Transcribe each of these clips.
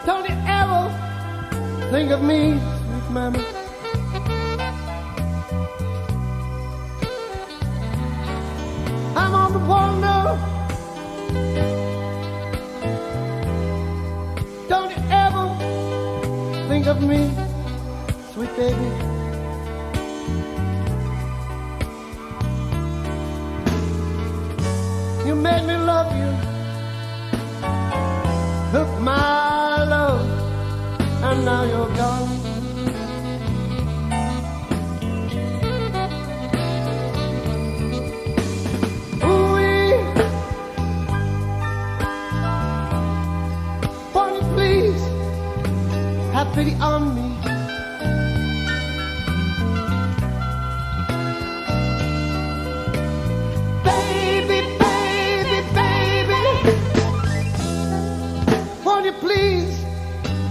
Don't you ever think of me, sweet mama. I'm on the wonder. Don't you ever think of me, sweet baby. You made me love you. Took my love, and now you're gone. Ooh-wee, won't you please have pity on me? Please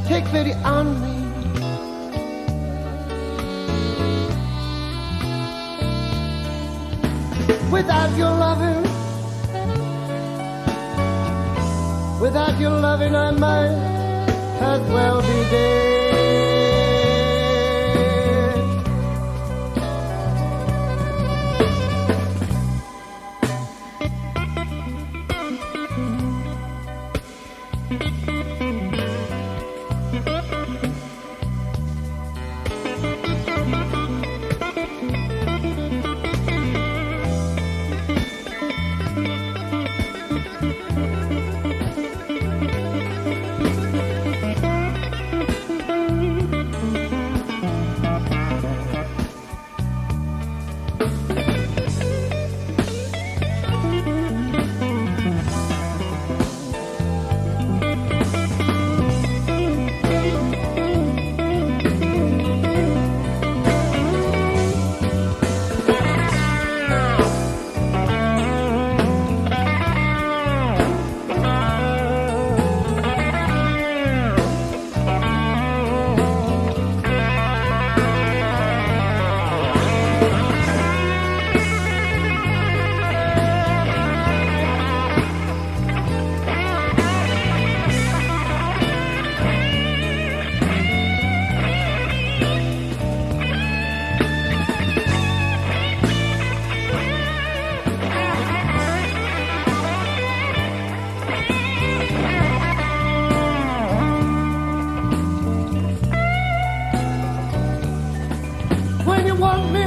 take pity on me. Without your loving, I might as well be dead. When you want me,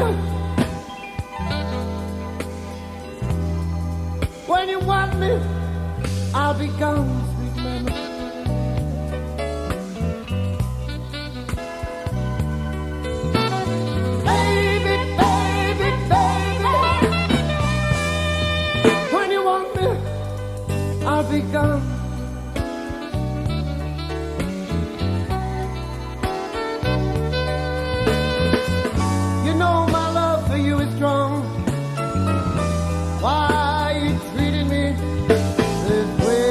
when you want me, I'll be gone, sweet mama. Baby, baby, baby, when you want me, I'll be gone. Strong. Why you treating me this way?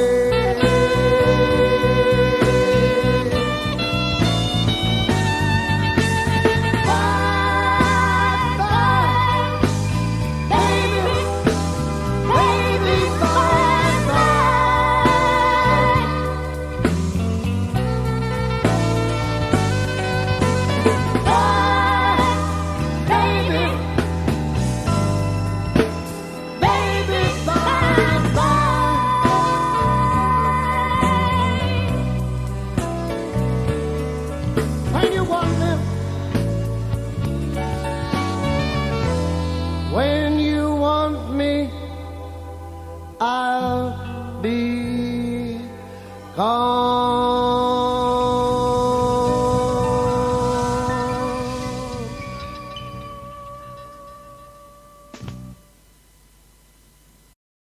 Bye, bye, baby, baby, bye, bye. Bye, baby. When you want me, I'll be gone.